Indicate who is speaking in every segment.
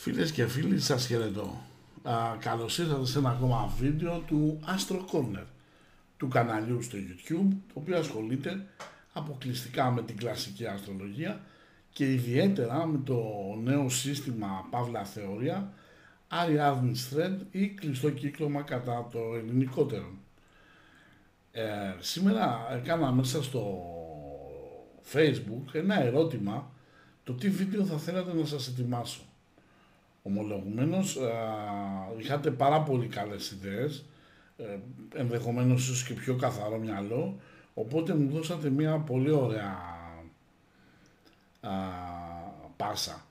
Speaker 1: Φίλες και φίλοι, σας χαιρετώ. Καλώς ήρθατε σε ένα ακόμα βίντεο του Astro Corner, του καναλιού στο YouTube, το οποίο ασχολείται αποκλειστικά με την κλασική αστρολογία και ιδιαίτερα με το νέο σύστημα παύλα θεωρία Ariadne's Thread ή κλειστό κύκλωμα κατά το ελληνικότερο. Σήμερα έκανα μέσα στο Facebook ένα ερώτημα, το τι βίντεο θα θέλατε να σας ετοιμάσω. Ομολογουμένως είχατε πάρα πολύ καλές ιδέες, ενδεχομένως ίσως και πιο καθαρό μυαλό, οπότε μου δώσατε μια πολύ ωραία πάσα.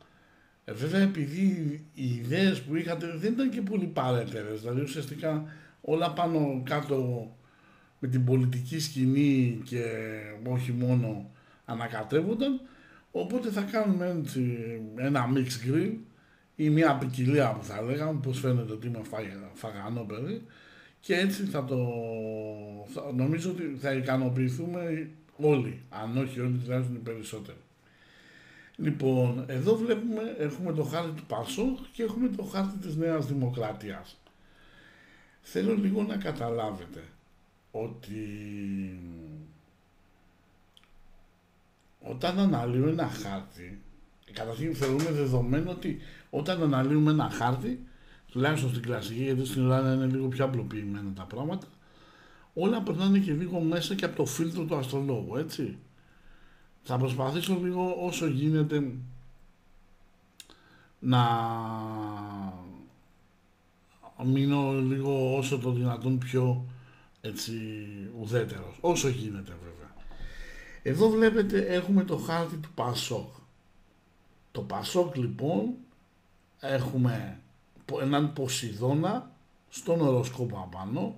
Speaker 1: Βέβαια, επειδή οι ιδέες που είχατε δεν ήταν και πολύ παρέτερες, δηλαδή ουσιαστικά όλα πάνω κάτω με την πολιτική σκηνή και όχι μόνο ανακατεύονταν, οπότε θα κάνουμε έτσι ένα mix grill ή μια ποικιλία που θα λέγαμε, πως φαίνεται ότι είμαι φαγανό παιδί, και έτσι νομίζω ότι θα ικανοποιηθούμε όλοι, αν όχι όλοι, τουλάχιστον οι περισσότεροι. Λοιπόν, εδώ βλέπουμε, έχουμε το χάρτη του Πασόκ και έχουμε το χάρτη της Νέας Δημοκρατίας. Θέλω λίγο να καταλάβετε ότι όταν αναλύω ένα χάρτη, καταρχήν θεωρούμε δεδομένο ότι όταν αναλύουμε ένα χάρτη, τουλάχιστον στην κλασική, γιατί στην Ελλάδα είναι λίγο πιο απλοποιημένα τα πράγματα, όλα περνάνε και λίγο μέσα και από το φίλτρο του αστρολόγου, έτσι. Θα προσπαθήσω λίγο όσο γίνεται να μείνω λίγο όσο το δυνατόν πιο έτσι ουδέτερος, όσο γίνεται βέβαια. Εδώ βλέπετε έχουμε το χάρτη του Πασόκ. Το Πασόκ λοιπόν έχουμε έναν Ποσειδώνα στον οροσκόπο απάνω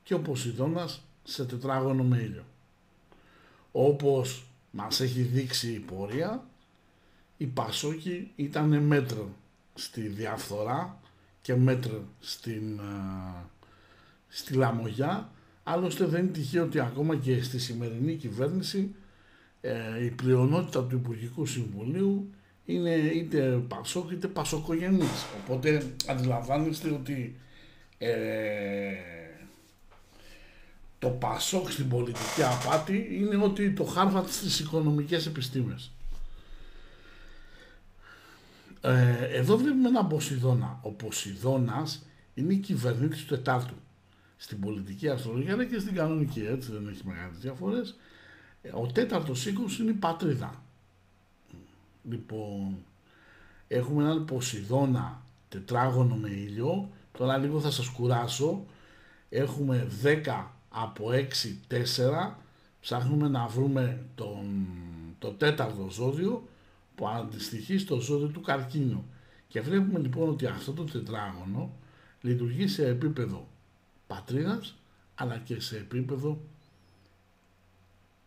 Speaker 1: και ο Ποσειδώνας σε τετράγωνο με ήλιο. Όπως μας έχει δείξει η πορεία, οι Πασόκοι ήταν μέτρο στη διαφθορά και μέτρο στη λαμογιά. Άλλωστε δεν είναι τυχαίο ότι ακόμα και στη σημερινή κυβέρνηση η πλειονότητα του Υπουργικού Συμβουλίου είναι είτε Πασόκ είτε Πασοκογενής. Οπότε αντιλαμβάνεστε ότι το Πασόκ στην πολιτική απάτη είναι ότι το Χάρβαρτ στις οικονομικές επιστήμες. Εδώ βλέπουμε έναν Ποσειδώνα. Ο Ποσειδώνας είναι η κυβερνήτης του Τετάρτου. Στην πολιτική αστρολογία αλλά και στην κανονική, έτσι δεν έχει μεγάλες διαφορές. Ο τέταρτος οίκος είναι η πατρίδα. Λοιπόν, έχουμε έναν Ποσειδώνα τετράγωνο με ήλιο. Τώρα λίγο θα σας κουράσω. Έχουμε 10 από 6, 4. Ψάχνουμε να βρούμε το τέταρτο ζώδιο που αντιστοιχεί στο ζώδιο του Καρκίνου. Και βλέπουμε λοιπόν ότι αυτό το τετράγωνο λειτουργεί σε επίπεδο πατρίδας αλλά και σε επίπεδο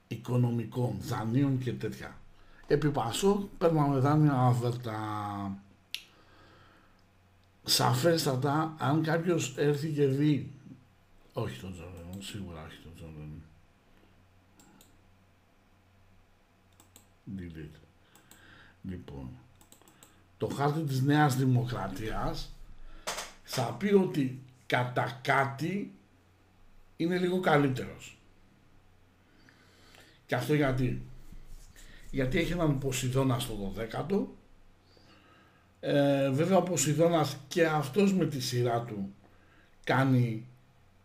Speaker 1: οικονομικών, δανείων και τέτοια. Επί Πασόκ παίρναμε δάνεια άβερτα. Σαφέστατα, αν κάποιος έρθει και δει, όχι τον Τζόρνταν, σίγουρα όχι τον Τζόρνταν. Delete. Λοιπόν, το χάρτη της Νέας Δημοκρατίας θα πει ότι κατά κάτι είναι λίγο καλύτερος. Και αυτό γιατί έχει έναν Ποσειδώνα στο 12ο. Βέβαια ο Ποσειδώνας και αυτός με τη σειρά του κάνει,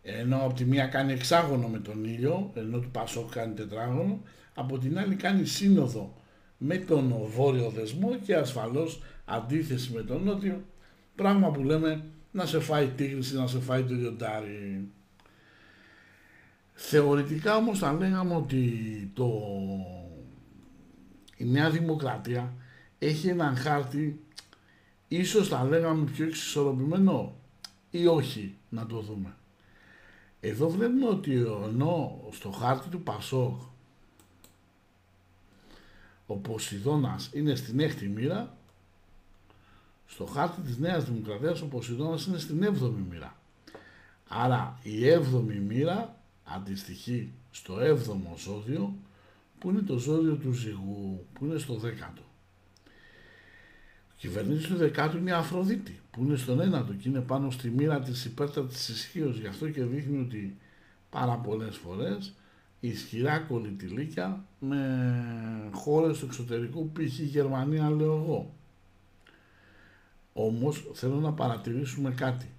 Speaker 1: ενώ από τη μία κάνει εξάγωνο με τον ήλιο, ενώ του Πασόκ κάνει τετράγωνο, από την άλλη κάνει σύνοδο με τον βόρειο δεσμό και ασφαλώς αντίθεση με τον νότιο, πράγμα που λέμε να σε φάει τίγρης ή να σε φάει το λιοντάρι. Θεωρητικά όμως θα λέγαμε ότι η Νέα Δημοκρατία έχει έναν χάρτη, ίσως θα λέγαμε πιο εξισορροπημένο ή όχι, να το δούμε. Εδώ βλέπουμε ότι ενώ στο χάρτη του Πασόκ ο Ποσειδώνας είναι στην 6η μοίρα, στο χάρτη της Νέας Δημοκρατίας ο Ποσειδώνας είναι στην 7η μοίρα. Άρα η 7η μοίρα αντιστοιχεί στο 7ο ζώδιο, που είναι το ζώδιο του Ζυγού, που είναι στο 10ο. κυβερνήτης του δεκάτου είναι η Αφροδίτη, που είναι στον ένατο και είναι πάνω στη μοίρα της υπέρτατης ισχύως. Γι' αυτό και δείχνει ότι πάρα πολλές φορές ισχυρά κολλητηλίκια με χώρες του εξωτερικού, π.χ. Γερμανία λέω εγώ. Όμως θέλω να παρατηρήσουμε κάτι.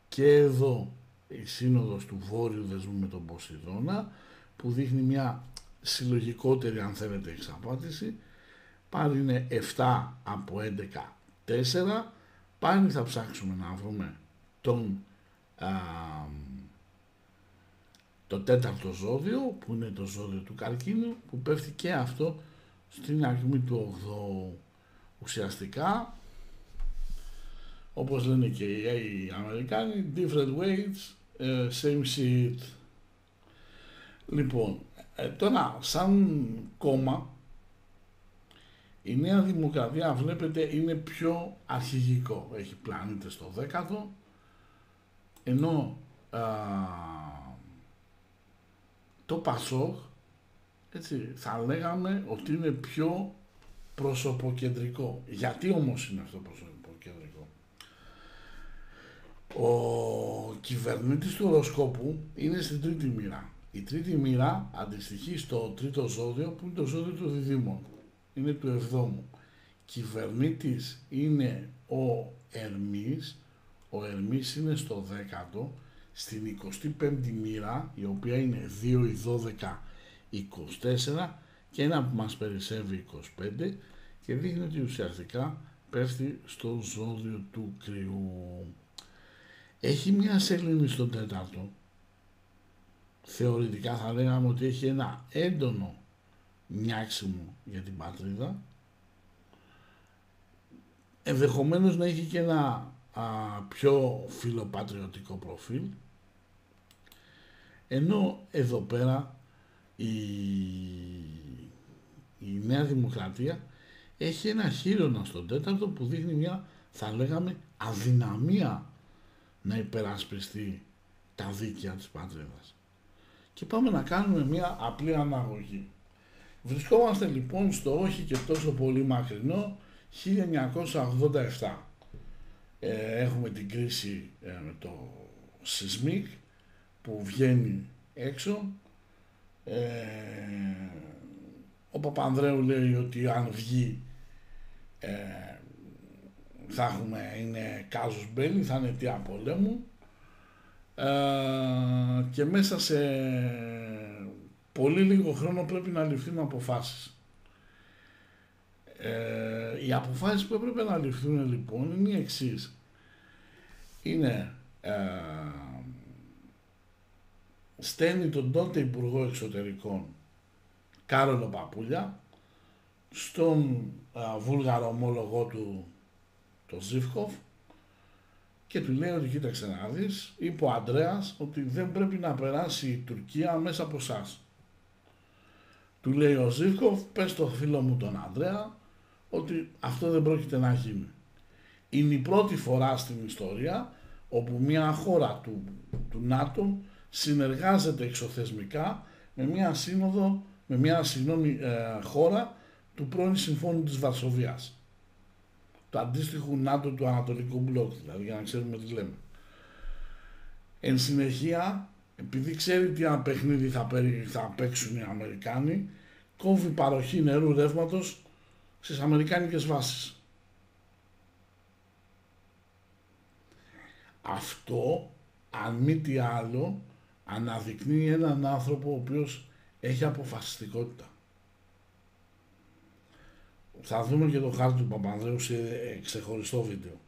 Speaker 1: Και εδώ η σύνοδος του Βόρειου Δεσμού με τον Ποσειδώνα, που δείχνει μια συλλογικότερη, αν θέλετε, εξαπάτηση. Πάλι είναι 7 από 11, 4. Πάλι θα ψάξουμε να βρούμε το τέταρτο ζώδιο, που είναι το ζώδιο του Καρκίνου, που πέφτει και αυτό στην ακμή του 8ου. Ουσιαστικά, όπως λένε και οι Αμερικάνοι, different weights, same shit. Λοιπόν, τώρα σαν κόμμα, η Νέα Δημοκρατία, βλέπετε, είναι πιο αρχηγικό. Έχει πλανήτες στο 10ο, ενώ το Πασόκ, έτσι, θα λέγαμε ότι είναι πιο προσωποκεντρικό. Γιατί όμως είναι αυτό προσωποκεντρικό? Ο κυβερνήτης του οροσκόπου είναι στην τρίτη μοίρα. Η τρίτη μοίρα αντιστοιχεί στο τρίτο ζώδιο, που είναι το ζώδιο του Διδύμων. Είναι του 7ου. Κυβερνήτης είναι ο Ερμής. Ο Ερμής είναι στο 10ο, στην 25η μοίρα, η οποία είναι 2, 12, 24 και ένα που μας περισσεύει 25, και δείχνει ότι ουσιαστικά πέφτει στο ζώδιο του Κρυού. Έχει μια σελήνη στον τέταρτο. Θεωρητικά θα λέγαμε ότι έχει ένα έντονο νιάξιμο για την πατρίδα. Ενδεχομένως να έχει και ένα πιο φιλοπατριωτικό προφίλ. Ενώ εδώ πέρα η Νέα Δημοκρατία έχει ένα χείρονα στον τέταρτο που δείχνει μια, θα λέγαμε, αδυναμία να υπερασπιστεί τα δίκαια της πατρίδας. Και πάμε να κάνουμε μια απλή αναγωγή. Βρισκόμαστε λοιπόν στο όχι και τόσο πολύ μακρινό 1987. Έχουμε την κρίση με το σεισμικ που βγαίνει έξω. Ο Παπανδρέου λέει ότι αν βγει είναι κάζους μπέλι, θα είναι αιτία πολέμου, και μέσα σε πολύ λίγο χρόνο πρέπει να ληφθούν αποφάσεις. Οι αποφάσεις που έπρεπε να ληφθούν λοιπόν είναι οι εξής. Είναι στέλνει τον τότε Υπουργό Εξωτερικών Κάρολο Παπούλια στον βούλγαρο ομόλογό του, το Ζίβκοφ, και του λέει ότι κοίταξε να δεις, είπε ο Ανδρέας ότι δεν πρέπει να περάσει η Τουρκία μέσα από εσάς. Του λέει ο Ζίβκοφ, πες στο φίλο μου τον Ανδρέα ότι αυτό δεν πρόκειται να γίνει. Είναι η πρώτη φορά στην ιστορία όπου μια χώρα του ΝΑΤΟ συνεργάζεται εξωθεσμικά με μια σύνοδο, με μια χώρα του πρώην Συμφώνου της Βαρσοβίας. Το αντίστοιχο ΝΑΤΟ του Ανατολικού Μπλοκ, δηλαδή, για να ξέρουμε τι λέμε. Εν συνεχεία, επειδή ξέρει τι ένα παιχνίδι θα παίξουν οι Αμερικάνοι, κόβει παροχή νερού ρεύματος στις αμερικάνικες βάσεις. Αυτό, αν μη τι άλλο, αναδεικνύει έναν άνθρωπο ο οποίος έχει αποφασιστικότητα. Θα δούμε και το χάρτη του Παπανδρέου σε ξεχωριστό βίντεο.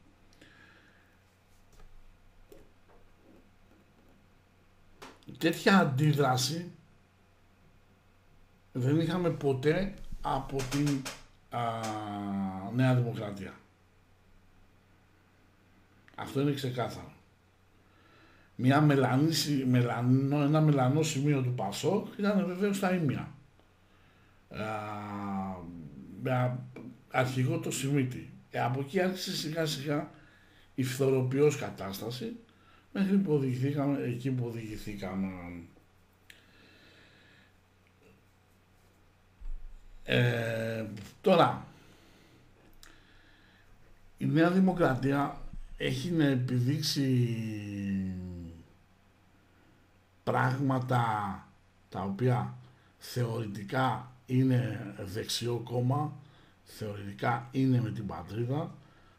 Speaker 1: Τέτοια αντίδραση δεν είχαμε ποτέ από την Νέα Δημοκρατία. Αυτό είναι ξεκάθαρο. Ένα μελανό σημείο του Πασόκ ήταν βεβαίως τα Ήμια. Με αρχηγό το Σιμίτη. Από εκεί άρχισε σιγά σιγά η φθοροποιός κατάσταση, μέχρι που οδηγηθήκαμε εκεί που οδηγηθήκαμε. Τώρα, η Νέα Δημοκρατία έχει να επιδείξει πράγματα τα οποία θεωρητικά είναι δεξιό κόμμα, θεωρητικά είναι με την πατρίδα,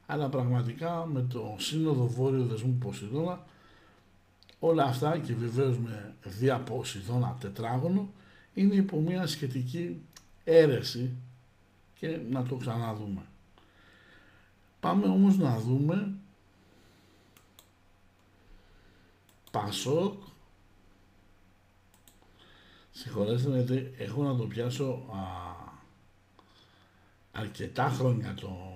Speaker 1: αλλά πραγματικά με το Σύνοδο Βόρειο Δεσμού Ποσειδώνα όλα αυτά, και βεβαίως με δια Ποσειδώνα τετράγωνο, είναι υπό μια σχετική αίρεση και να το ξαναδούμε. Πάμε όμως να δούμε Πασόκ. Συγχωρέστε με, γιατί έχω να το πιάσω αρκετά χρόνια το...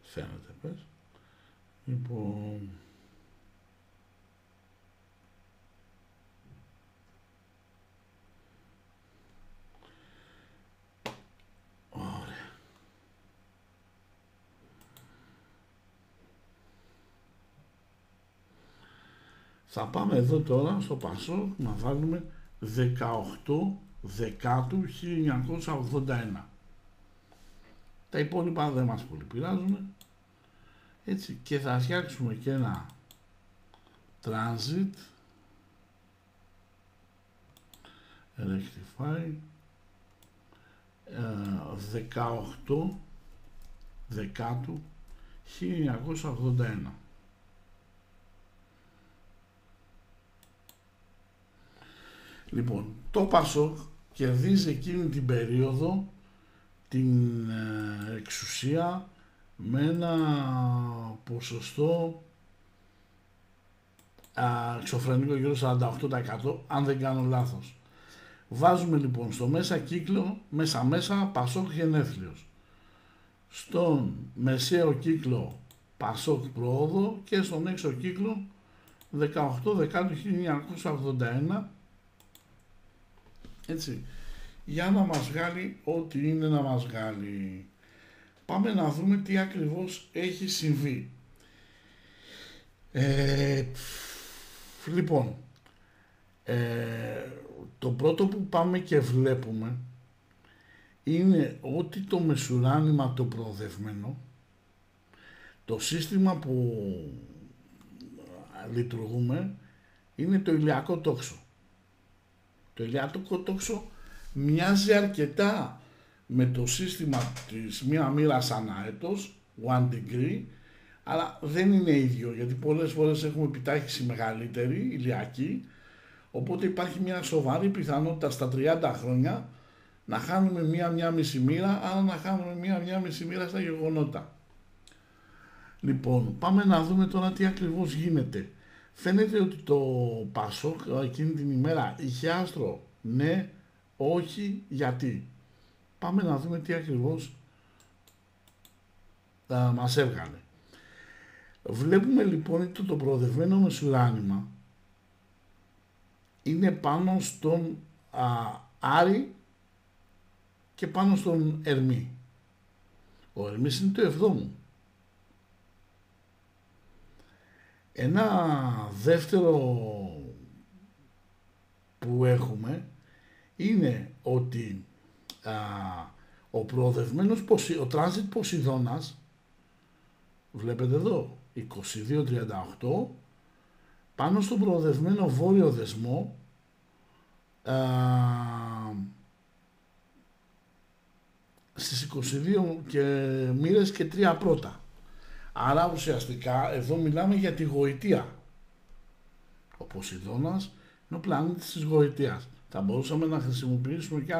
Speaker 1: Φαίνεται, πες. Λοιπόν... Ωραία. Θα πάμε εδώ τώρα στο Πασόκ να βάλουμε 18 Δεκάτου 1981. Τα υπόλοιπα δεν μας πολύ πειράζουν. Έτσι, και θα φτιάξουμε και ένα transit rectify 18 Δεκάτου 1981. Λοιπόν, το Πασόκ κερδίζει εκείνη την περίοδο την εξουσία με ένα ποσοστό εξωφρενικό γύρω 48%, αν δεν κάνω λάθος. Βάζουμε λοιπόν στο μέσα κύκλο, μέσα Πασόκ γενέθλιος, στον μεσαίο κύκλο Πασόκ πρόοδο και στον έξω κύκλο 18 Δεκάτου 1981, έτσι, για να μας βγάλει ό,τι είναι να μας βγάλει. Πάμε να δούμε τι ακριβώς έχει συμβεί. Λοιπόν, το πρώτο που πάμε και βλέπουμε είναι ότι το μεσουράνημα το προοδευμένο, το σύστημα που λειτουργούμε, είναι το ηλιακό τόξο. Το ηλιακό τόξο μοιάζει αρκετά με το σύστημα της μία μοίρας ανά έτος, 1 degree, αλλά δεν είναι ίδιο, γιατί πολλές φορές έχουμε επιτάχυνση μεγαλύτερη, ηλιακή, οπότε υπάρχει μια σοβαρή πιθανότητα στα 30 χρόνια να χάνουμε μία μισή μοίρα, αλλά να χάνουμε μία μισή μοίρα στα γεγονότα. Λοιπόν, πάμε να δούμε τώρα τι ακριβώς γίνεται. Φαίνεται ότι το Πασόκ εκείνη την ημέρα είχε άστρο, ναι, όχι, γιατί. Πάμε να δούμε τι ακριβώς μας έβγαλε. Βλέπουμε λοιπόν ότι το προοδευμένο μεσουράνημα είναι πάνω στον Άρη και πάνω στον Ερμή. Ο Ερμής είναι το 7ο. Ένα δεύτερο που έχουμε είναι ότι ο προοδευμένος ο τράνζιτ Ποσειδώνας, βλέπετε εδώ 22-38, πάνω στον προοδευμένο βόρειο δεσμό στις 22 και μοίρες και 3 πρώτα. Άρα ουσιαστικά εδώ μιλάμε για τη γοητεία. Ο Ποσειδώνας είναι ο πλανήτης της γοητείας. Θα μπορούσαμε να χρησιμοποιήσουμε και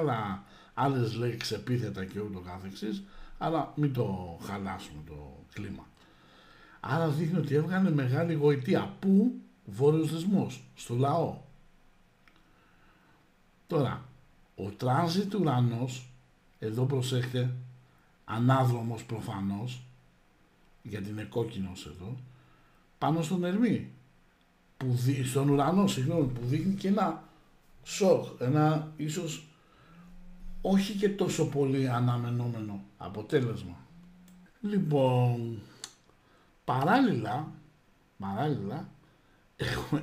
Speaker 1: άλλες λέξεις επίθετα και ούτω καθεξής, αλλά μην το χαλάσουμε το κλίμα. Άρα δείχνει ότι έβγανε μεγάλη γοητεία. Πού? Βόρειος δεσμός, στο λαό. Τώρα, ο τράνζιτ ουρανός, εδώ προσέχετε, ανάδρομος προφανώς, γιατί είναι κόκκινος εδώ, πάνω στον Ερμή, στον ουρανό, συγγνώμη, που δείχνει και ένα σοκ, ένα ίσως όχι και τόσο πολύ αναμενόμενο αποτέλεσμα. Λοιπόν, παράλληλα έχουμε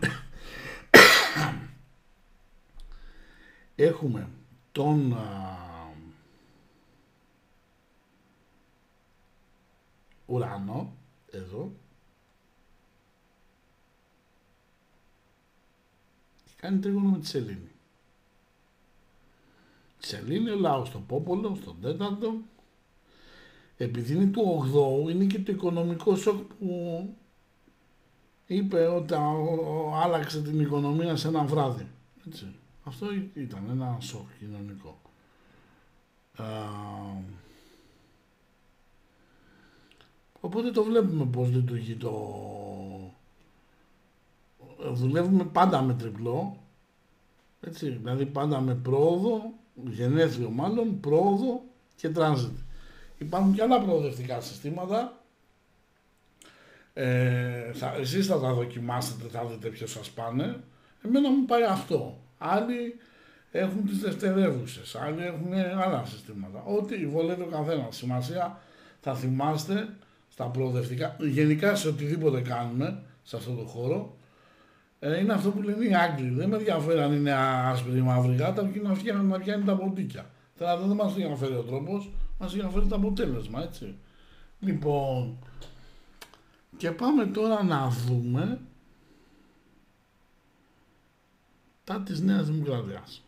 Speaker 1: Έχουμε τον ουρανό, εδώ, και κάνει τρίγωνο με τη σελήνη. Η σελήνη, ο λαός στο Πόπολο, στον τέταρτο, επειδή είναι του 8ου, είναι και το οικονομικό σοκ που είπε ότι άλλαξε την οικονομία σε ένα βράδυ. Έτσι. Αυτό ήταν ένα σοκ κοινωνικό. Οπότε το βλέπουμε πώς λειτουργεί δουλεύουμε πάντα με τριπλό, έτσι, δηλαδή πάντα με πρόοδο, γενέθλιο μάλλον, πρόοδο και τράνζιτ. Υπάρχουν και άλλα προοδευτικά συστήματα. Εσείς θα τα δοκιμάσετε, θα δείτε ποιος σας πάνε. Εμένα μου πάει αυτό. Άλλοι έχουν τις δευτερεύουσες, άλλοι έχουν άλλα συστήματα. Ό,τι βολεύει ο καθένας. Σημασία θα θυμάστε στα προοδευτικά, γενικά σε οτιδήποτε κάνουμε σε αυτό το χώρο, είναι αυτό που λένε οι Άγγλοι. Δεν με ενδιαφέρει αν είναι άσπρη ή μαύρη γάτα, αρκεί να πιάνει τα ποντίκια. Δηλαδή δεν μας ενδιαφέρει ο τρόπος, μας ενδιαφέρει το αποτέλεσμα, έτσι. Λοιπόν, και πάμε τώρα να δούμε τα της Νέας Δημοκρατίας.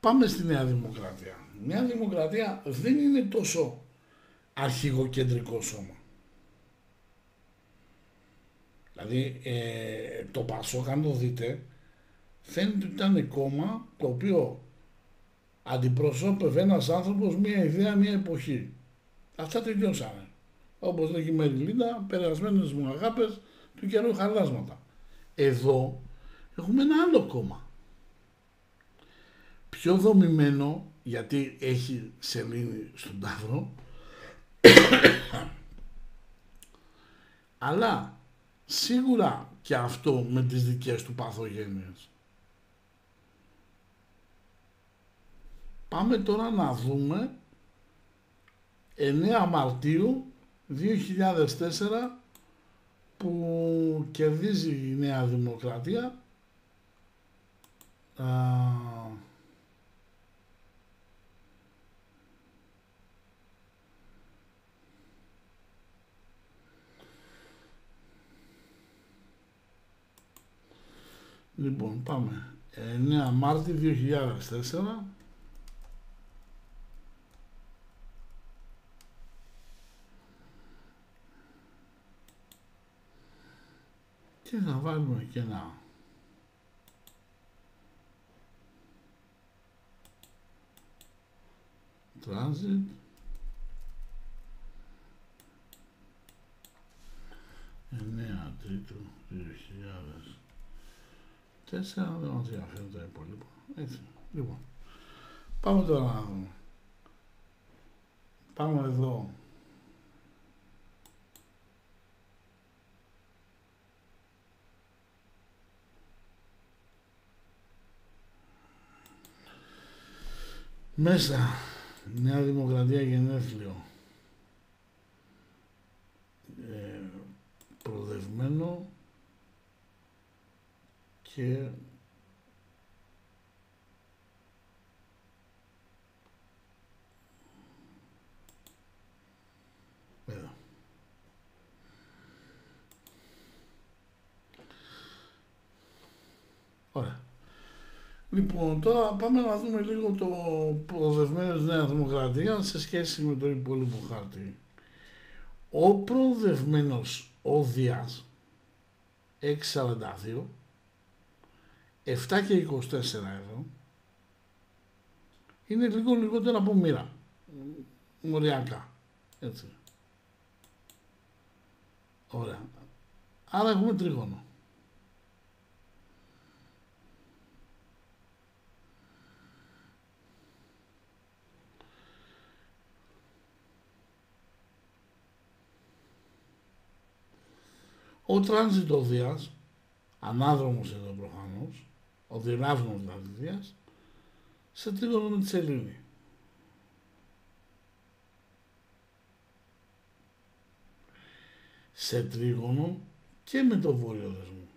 Speaker 1: Πάμε στη Νέα Δημοκρατία. Η Νέα Δημοκρατία δεν είναι τόσο αρχηγοκεντρικό σώμα. Δηλαδή το Πασόκ, αν το δείτε, φαίνεται ότι ήταν κόμμα το οποίο αντιπροσώπευε ένας άνθρωπος μία ιδέα, μία εποχή. Αυτά τελειώσανε. Όπως λέγει η Μεριλίντα, περασμένες μου αγάπες του καιρού χαλάσματα. Εδώ έχουμε ένα άλλο κόμμα. Πιο δομημένο, γιατί έχει σελήνη στον ταύρο, αλλά σίγουρα και αυτό με τις δικές του παθογένειες. Πάμε τώρα να δούμε 9 Μαρτίου 2004 που κερδίζει η Νέα Δημοκρατία λοιπόν πάμε 9 Μάρτη 2004 και θα βάλουμε και ένα transit 9 Τρίτου 2004, δεν μας ενδιαφέρουν τα υπόλοιπα. Έτσι, λοιπόν. Πάμε τώρα να δούμε. Πάμε εδώ. Μέσα, Νέα Δημοκρατία γενέθλιο. Προοδευμένο και εδώ. Ωραία. Λοιπόν, τώρα πάμε να δούμε λίγο το προοδευμένο της Νέας Δημοκρατίας σε σχέση με το υπόλοιπο χάρτη. Ο προοδευμένος ο Δίας 6,42, 7 και 24 εδώ, είναι λίγο λιγότερο από μοίρα, μοριακά, έτσι. Ωραία. Άρα έχουμε τρίγωνο. Ο τράνζιτο Δίας, ανάδρομος εδώ προφανώς, ο διελάβνος δηλαδή Δίας, σε τρίγωνο με τη σελήνη. Σε τρίγωνο και με το βόρειο δεσμό.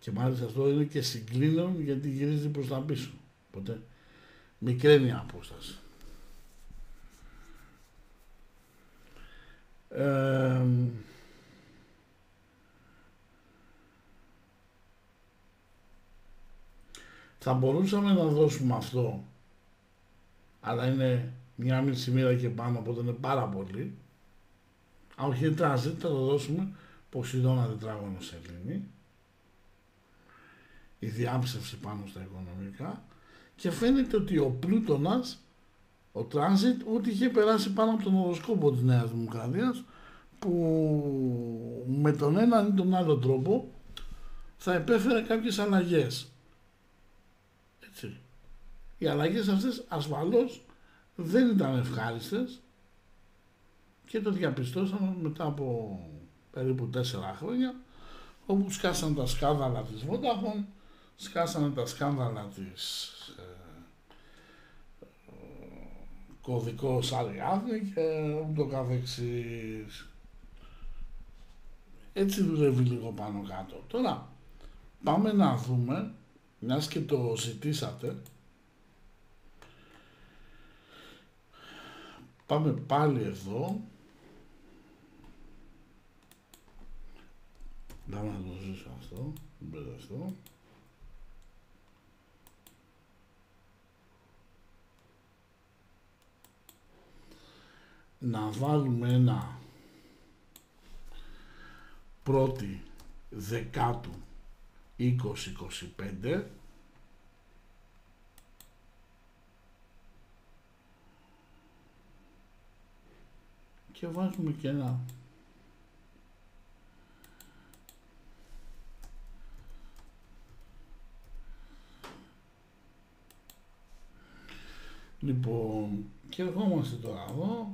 Speaker 1: Και μάλιστα αυτό είναι και συγκλίνον γιατί γυρίζει προς τα πίσω. Οπότε μικραίνει η απόσταση. Θα μπορούσαμε να δώσουμε αυτό, αλλά είναι 1,5 μοίρα και πάνω, οπότε είναι πάρα πολύ. Αν όχι είναι τρανζίτ, θα το δώσουμε Ποσειδώνα τετράγωνο σελήνη. Η διάψευση πάνω στα οικονομικά. Και φαίνεται ότι ο Πλούτονας, ο τράνζιτ, ούτε είχε περάσει πάνω από τον οροσκόπο της Νέας Δημοκρατίας, που με τον έναν ή τον άλλο τρόπο θα επέφερε κάποιες αλλαγές. Έτσι. Οι αλλαγές αυτές ασφαλώς δεν ήταν ευχάριστες και το διαπιστώσαμε μετά από περίπου 4 χρόνια, όπου σκάσαν τα σκάνδαλα της Vodafone, σκάσανε τα σκάνδαλα της κωδικός Ariadne και ούτω καθεξής. Έτσι δουλεύει λίγο πάνω κάτω. Τώρα πάμε να δούμε, μιας και το ζητήσατε, πάμε πάλι εδώ. Πάμε να το ζήσω αυτό, μην μπερδευτώ. Να βάλουμε ένα 1η Δεκάτου 2025 και βάζουμε και ένα λοιπόν και ερχόμαστε τώρα εδώ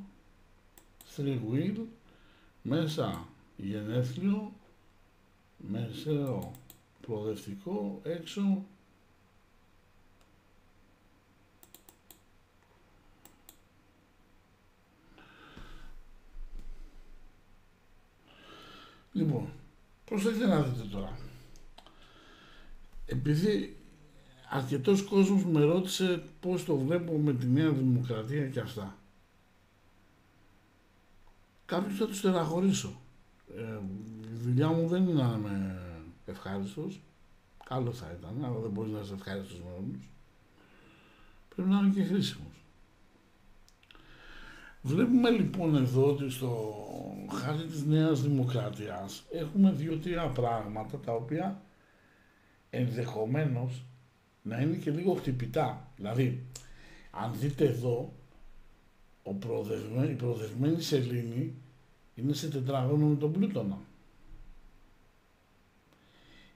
Speaker 1: 3 wheel, μέσα γενέθλιο, μεσαίο προοδευτικό, έξω λοιπόν, προσέξτε να δείτε τώρα, επειδή αρκετός κόσμος με ρώτησε πώς το βλέπω με τη Νέα Δημοκρατία και αυτά. Κάποιους θα τους στεναχωρήσω. Η δουλειά μου δεν είναι να είμαι ευχάριστος. Καλό θα ήταν, αλλά δεν μπορείς να είσαι ευχάριστος με όλους. Πρέπει να είναι και χρήσιμος. Βλέπουμε λοιπόν εδώ ότι στο χάρτη της Νέας Δημοκρατίας έχουμε 2-3 πράγματα τα οποία ενδεχομένως να είναι και λίγο χτυπητά. Δηλαδή, αν δείτε εδώ, η προοδευμένη σελήνη είναι σε τετράγωνο με τον Πλούτονα.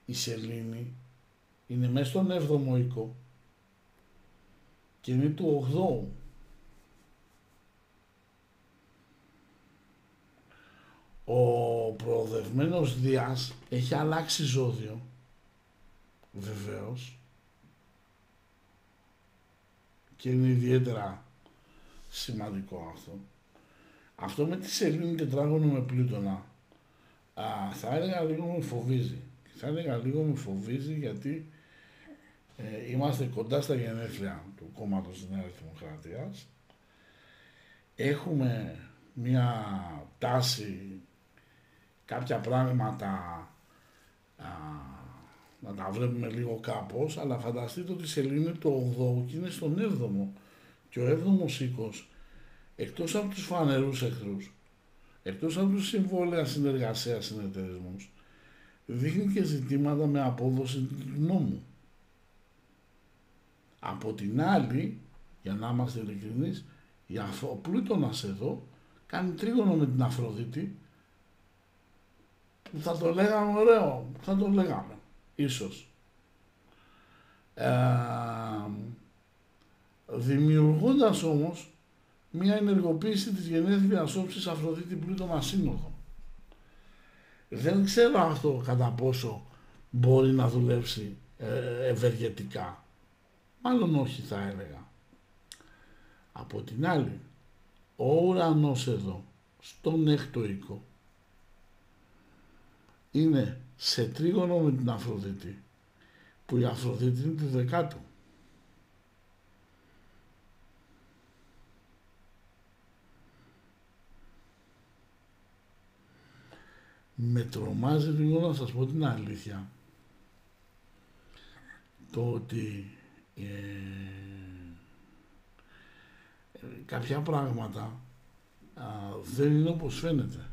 Speaker 1: Η σελήνη είναι μέσα στον 7ο οίκο και είναι του 8ου. Ο προοδευμένος Δίας έχει αλλάξει ζώδιο, βεβαίως, και είναι ιδιαίτερα σημαντικό αυτό. Αυτό με τη σελήνη τετράγωνο με Πλούτονα θα έλεγα λίγο με φοβίζει. Θα έλεγα λίγο με φοβίζει γιατί είμαστε κοντά στα γενέθλια του κόμματος της Νέας Δημοκρατίας. Έχουμε μια τάση κάποια πράγματα να τα βλέπουμε λίγο κάπως, αλλά φανταστείτε ότι η σελήνη είναι το 8ο και είναι στον 7ο και ο 7ος οίκος, εκτός από τους φανερούς εχθρούς, εκτός από τους συμβόλαια συνεργασίας συνεταιρισμούς, δείχνει και ζητήματα με απόδοση του νόμου. Από την άλλη, για να είμαστε ειλικρινείς, ο Πλούτονας εδώ κάνει τρίγωνο με την Αφροδίτη, που θα το λέγαμε ωραίο, θα το λέγαμε, ίσως. Δημιουργώντας όμως μια ενεργοποίηση της γενέθλιας όψης Αφροδίτη Πλούτονα σύνοδο. Δεν ξέρω αυτό κατά πόσο μπορεί να δουλέψει ευεργετικά. Μάλλον όχι θα έλεγα. Από την άλλη, ο ουρανός εδώ, στον 6ο οίκο, είναι σε τρίγωνο με την Αφροδίτη που η Αφροδίτη είναι του δεκάτου. Με τρομάζει λίγο, να σας πω την αλήθεια, το ότι κάποια πράγματα δεν είναι όπως φαίνεται.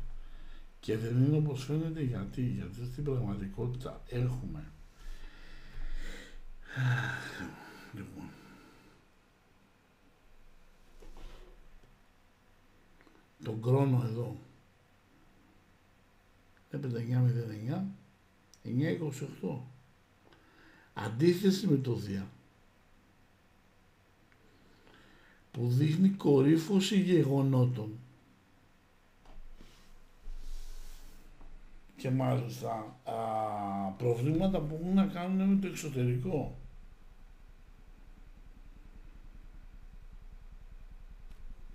Speaker 1: Και δεν είναι όπως φαίνεται γιατί στην πραγματικότητα έχουμε λοιπόν τον χρόνο εδώ 5909 928, αντίθεση με το Δία που δείχνει κορύφωση γεγονότων και μάλιστα προβλήματα που έχουν να κάνουν με το εξωτερικό.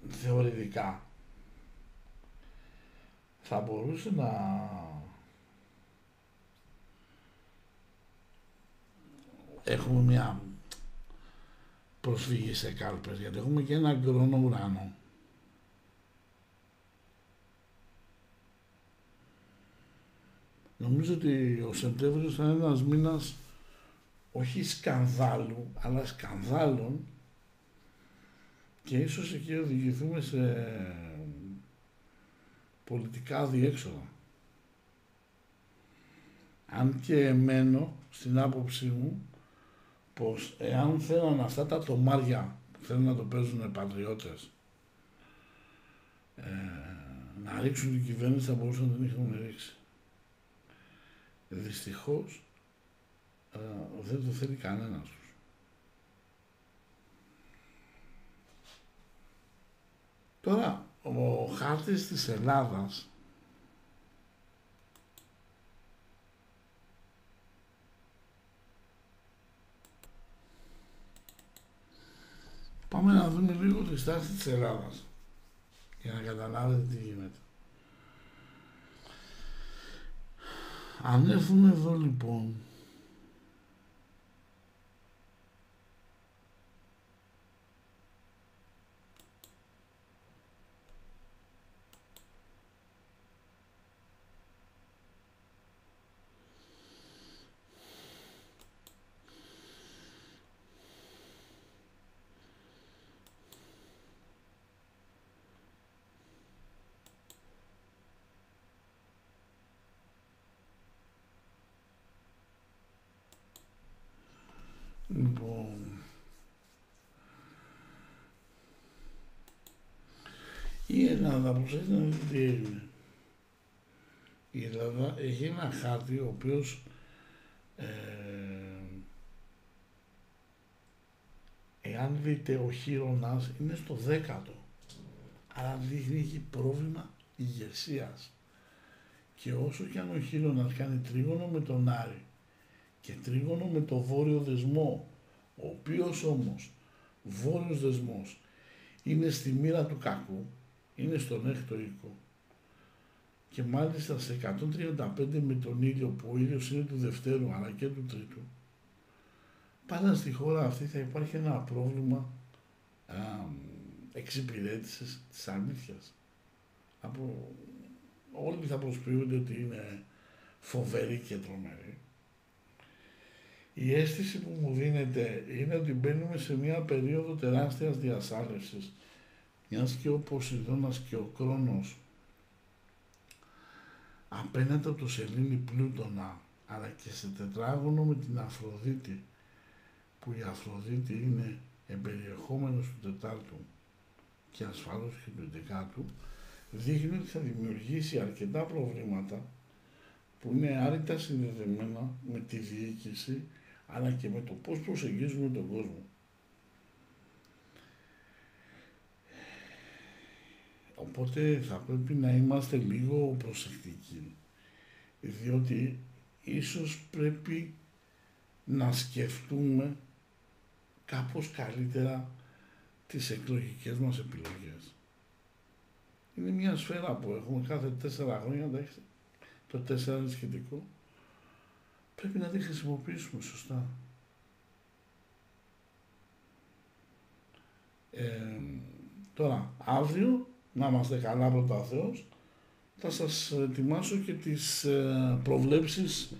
Speaker 1: Θεωρητικά θα μπορούσε να έχουμε μια προσφύγη σε κάλπες, γιατί έχουμε και ένα γκρόνο ουρανό. Νομίζω ότι ο Σεπτέμβριος θα είναι ένας μήνας όχι σκανδάλου, αλλά σκανδάλων, και ίσως εκεί οδηγηθούμε σε πολιτικά διέξοδα. Αν και εμένω στην άποψή μου πως εάν θέλαν αυτά τα τομάρια που θέλουν να το παίζουν οι πατριώτες να ρίξουν την κυβέρνηση, θα μπορούσαν να την είχαν ρίξει. Δυστυχώς δεν το θέλει κανένας τους. Τώρα, ο χάρτης της Ελλάδας πάμε να δούμε λίγο τη στάση της Ελλάδας για να καταλάβετε τι γίνεται. Αν έρθουμε εδώ λοιπόν η Ελλάδα, όπως έχει να δει τι έγινε. Η Ελλάδα έχει ένα χάρτη ο οποίος εάν δείτε ο χείρονας είναι στο 10ο, άρα δείχνει έχει πρόβλημα ηγεσίας. Και όσο και αν ο χείρονας κάνει τρίγωνο με τον Άρη και τρίγωνο με το βόρειο δεσμό, ο οποίος όμως βόρειος δεσμός είναι στη μοίρα του κακού, είναι στον έκτο οίκο, και μάλιστα σε 135 με τον ήλιο, που ο ήλιος είναι του δευτέρου αλλά και του τρίτου, πάντα στη χώρα αυτή θα υπάρχει ένα πρόβλημα εξυπηρέτησης της αλήθειας. Όλοι θα προσποιούνται ότι είναι φοβεροί και τρομεροί. Η αίσθηση που μου δίνεται είναι ότι μπαίνουμε σε μια περίοδο τεράστιας διασάλευσης, μιας και ο Ποσειδώνας και ο Κρόνος απέναντι από το σελήνη Πλούτονα, αλλά και σε τετράγωνο με την Αφροδίτη, που η Αφροδίτη είναι εμπεριεχόμενος του τετάρτου και ασφαλώς και του δεκάτου, δείχνει ότι θα δημιουργήσει αρκετά προβλήματα που είναι άρρητα συνδεδεμένα με τη διοίκηση, αλλά και με το πώς προσεγγίζουμε τον κόσμο. Οπότε θα πρέπει να είμαστε λίγο προσεκτικοί, διότι ίσως πρέπει να σκεφτούμε κάπως καλύτερα τις εκλογικές μας επιλογές. Είναι μια σφαίρα που έχουμε κάθε 4 χρόνια, το 4 είναι σχετικό, πρέπει να τη χρησιμοποιήσουμε σωστά. Τώρα, αύριο, να είμαστε καλά πρώτα ο Θεός, θα σας ετοιμάσω και τις προβλέψεις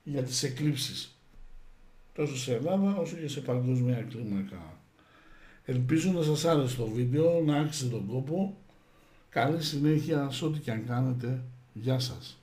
Speaker 1: για τις εκλήψεις, τόσο σε Ελλάδα όσο και σε παγκόσμια κλίμακα. Ελπίζω να σας άρεσε το βίντεο, να άξιζε τον κόπο. Καλή συνέχεια σε ό,τι και αν κάνετε. Γεια σας.